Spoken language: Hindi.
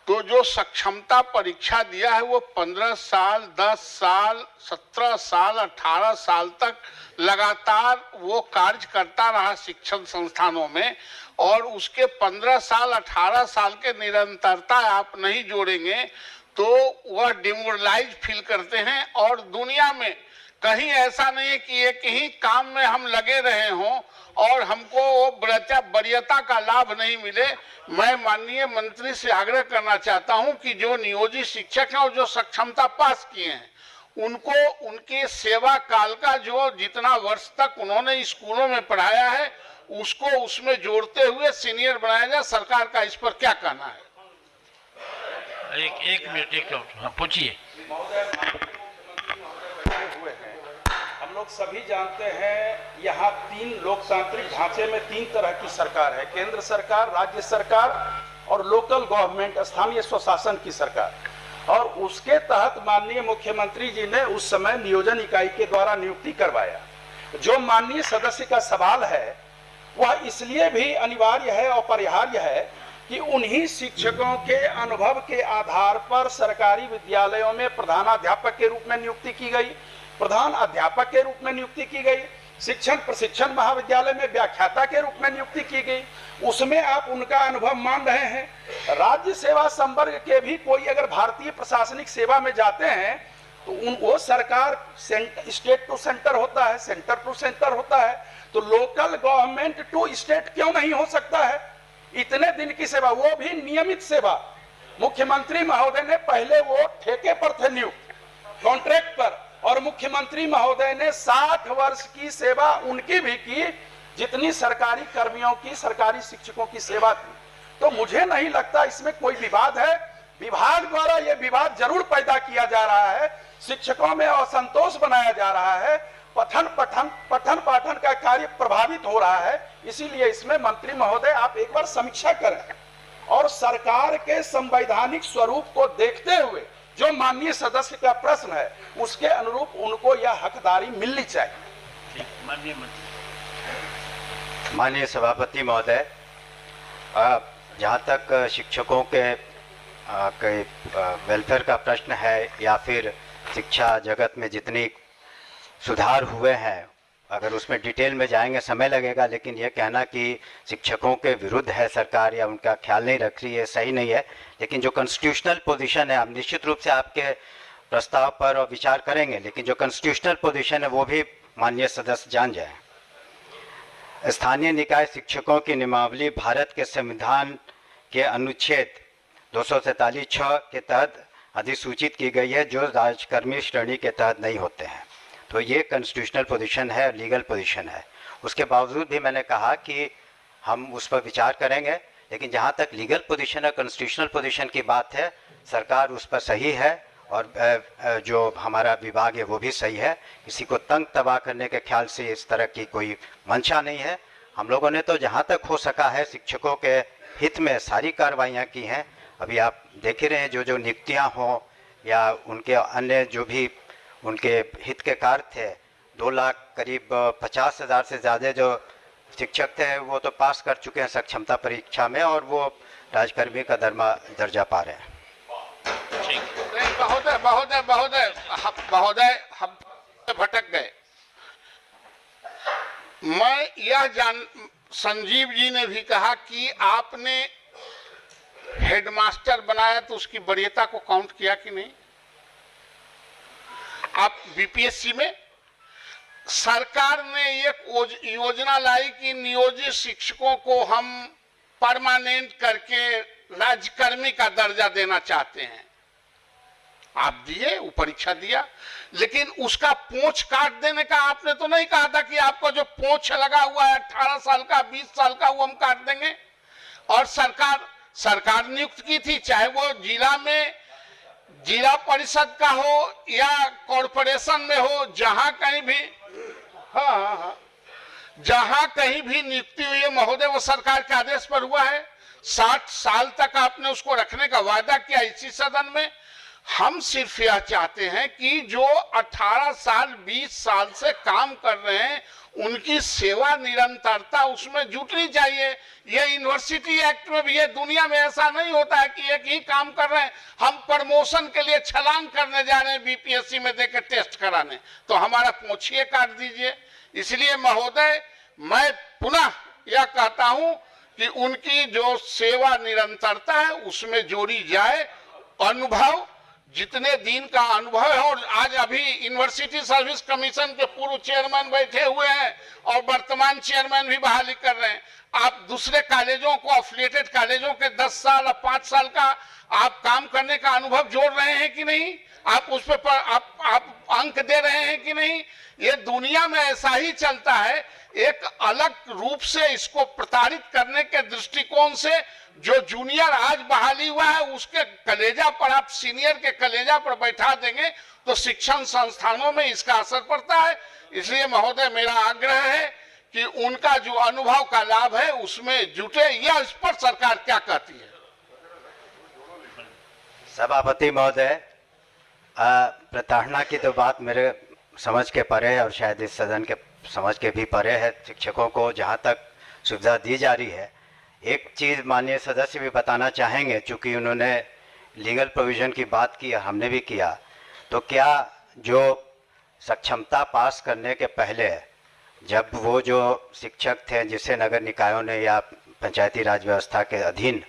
तो जो सक्षमता परीक्षा दिया है वो 15 साल, 10 साल, 17 साल, 18 साल तक लगातार वो कार्य करता रहा शिक्षण संस्थानों में, और उसके 15 साल, 18 साल के निरंतरता आप नहीं जोड़ेंगे तो वह डिमोरलाइज फील करते हैं। और दुनिया में कहीं ऐसा नहीं है कि एक ही काम में हम लगे रहे हों और हमको वो वरीयता का लाभ नहीं मिले। मैं माननीय मंत्री से आग्रह करना चाहता हूं कि जो नियोजित शिक्षक हैं और जो सक्षमता पास किए हैं उनको उनके सेवा काल का जो जितना वर्ष तक उन्होंने स्कूलों में पढ़ाया है उसको उसमें जोड़ते हुए सीनियर बनाया जाए। सरकार का इस पर क्या कहना है? एक मिनट हाँ, पूछिए। हम लोग सभी जानते हैं यहाँ 3 लोकतांत्रिक ढांचे में 3 तरह की सरकार है, केंद्र सरकार, राज्य सरकार और लोकल गवर्नमेंट, स्थानीय स्वशासन की सरकार। और उसके तहत माननीय मुख्यमंत्री जी ने उस समय नियोजन इकाई के द्वारा नियुक्ति करवाया। जो माननीय सदस्य का सवाल है वह इसलिए भी अनिवार्य है और अपरिहार्य है कि उन्हीं शिक्षकों के अनुभव के आधार पर सरकारी विद्यालयों में प्रधानाध्यापक के रूप में नियुक्ति की गई, प्रधान अध्यापक के रूप में नियुक्ति की गई, शिक्षण प्रशिक्षण महाविद्यालय में व्याख्याता के रूप में नियुक्ति की गई। उसमें आप उनका अनुभव मान रहे हैं। राज्य सेवा संवर्ग के भी कोई अगर भारतीय प्रशासनिक सेवा में जाते हैं तो वो सरकार स्टेट टू सेंटर होता है, सेंटर टू सेंटर होता है, तो लोकल गवर्नमेंट टू स्टेट क्यों नहीं हो सकता है? इतने दिन की सेवा, वो भी नियमित सेवा। मुख्यमंत्री महोदय ने पहले वो ठेके पर थे नियुक्त, कॉन्ट्रैक्ट पर, और मुख्यमंत्री महोदय ने 60 वर्ष की सेवा उनकी भी की जितनी सरकारी कर्मियों की, सरकारी शिक्षकों की सेवा थी। तो मुझे नहीं लगता इसमें कोई विवाद है। विभाग द्वारा यह विवाद जरूर पैदा किया जा रहा है, शिक्षकों में असंतोष बनाया जा रहा है, पठन पाठन का कार्य प्रभावित हो रहा है। इसीलिए इसमें मंत्री महोदय आप एक बार समीक्षा करें और सरकार के संवैधानिक स्वरूप को देखते हुए जो माननीय सदस्य का प्रश्न है उसके अनुरूप उनको यह हकदारी मिलनी चाहिए। माननीय सभापति महोदय, जहाँ तक शिक्षकों के वेलफेयर का प्रश्न है या फिर शिक्षा जगत में जितनी सुधार हुए हैं, अगर उसमें डिटेल में जाएंगे समय लगेगा, लेकिन ये कहना कि शिक्षकों के विरुद्ध है सरकार या उनका ख्याल नहीं रख रही है सही नहीं है। लेकिन जो कॉन्स्टिट्यूशनल पोजीशन है, हम निश्चित रूप से आपके प्रस्ताव पर विचार करेंगे, लेकिन जो कॉन्स्टिट्यूशनल पोजीशन है वो भी माननीय सदस्य जान जाए। स्थानीय निकाय शिक्षकों की नियमावली भारत के संविधान के अनुच्छेद 243(6) के तहत अधिसूचित की गई है, जो राजकर्मी श्रेणी के तहत नहीं होते हैं। तो ये कॉन्स्टिट्यूशनल पोजीशन है, लीगल पोजीशन है। उसके बावजूद भी मैंने कहा कि हम उस पर विचार करेंगे, लेकिन जहाँ तक लीगल पोजीशन और कॉन्स्टिट्यूशनल पोजीशन की बात है, सरकार उस पर सही है और जो हमारा विभाग है वो भी सही है। किसी को तंग तबाह करने के ख्याल से इस तरह की कोई मंशा नहीं है। हम लोगों ने तो जहाँ तक हो सका है शिक्षकों के हित में सारी कार्रवाइयाँ की हैं। अभी आप देख ही रहे हैं, जो नियुक्तियाँ हों या उनके अन्य जो भी उनके हित के कार्य थे, 2 लाख करीब 50,000 से ज़्यादा जो शिक्षक थे वो तो पास कर चुके हैं सक्षमता परीक्षा में और वो राजकर्मी का दर्जा पा रहे हैं। महोदय हम भटक गए। मैं यह संजीव जी ने भी कहा कि आपने हेडमास्टर बनाया तो उसकी वरीयता को काउंट किया कि नहीं? आप बीपीएससी में सरकार ने एक योजना लाई कि नियोजित शिक्षकों को हम परमानेंट करके राज्यकर्मी का दर्जा देना चाहते हैं। आप दिए, वो परीक्षा दिया, लेकिन उसका पोंछ काट देने का आपने तो नहीं कहा था कि आपको जो पोंछ लगा हुआ है 18 साल का, 20 साल का, वो हम काट देंगे। और सरकार नियुक्त की थी, चाहे वो जिला में जिला परिषद का हो या कॉर्पोरेशन में हो, जहां कहीं भी जहां कहीं भी नियुक्ति हुई है महोदय, वो सरकार के आदेश पर हुआ है। 60 साल तक आपने उसको रखने का वादा किया इसी सदन में। हम सिर्फ यह चाहते हैं कि जो 18 साल 20 साल से काम कर रहे हैं उनकी सेवा निरंतरता उसमें जुटनी चाहिए। ये यूनिवर्सिटी एक्ट में भी है, दुनिया में ऐसा नहीं होता है कि एक ही काम कर रहे हैं, हम प्रमोशन के लिए छलांग करने जा रहे हैं बीपीएससी में देकर टेस्ट कराने, तो हमारा पोंछिए काट दीजिए। इसलिए महोदय मैं पुनः यह कहता हूं कि उनकी जो सेवा निरंतरता है उसमें जोड़ी जाए। अनुभव जितने दिन का अनुभव है, और आज अभी यूनिवर्सिटी सर्विस कमीशन के पूर्व चेयरमैन बैठे हुए हैं और वर्तमान चेयरमैन भी बहाली कर रहे हैं। आप दूसरे कॉलेजों को, एफिलिएटेड कॉलेजों के 10 साल और 5 साल का आप काम करने का अनुभव जोड़ रहे हैं कि नहीं? आप उस पर आप अंक दे रहे हैं कि नहीं? ये दुनिया में ऐसा ही चलता है। एक अलग रूप से इसको प्रताड़ित करने के दृष्टिकोण से जो जूनियर आज बहाली हुआ है उसके कलेजा पर आप सीनियर के कलेजा पर बैठा देंगे तो शिक्षण संस्थानों में इसका असर पड़ता है। इसलिए महोदय मेरा आग्रह है कि उनका जो अनुभव का लाभ है उसमें जुटे। यह इस पर सरकार क्या कहती है? सभापति महोदय, प्रताड़ना की तो बात मेरे समझ के परे है और शायद इस सदन के समझ के भी परे है। शिक्षकों को जहाँ तक सुविधा दी जा रही है, एक चीज़ माननीय सदस्य भी बताना चाहेंगे, चूँकि उन्होंने लीगल प्रोविज़न की बात की, हमने भी किया, तो क्या जो सक्षमता पास करने के पहले जब वो जो शिक्षक थे जिसे नगर निकायों ने या पंचायती राज व्यवस्था के अधीन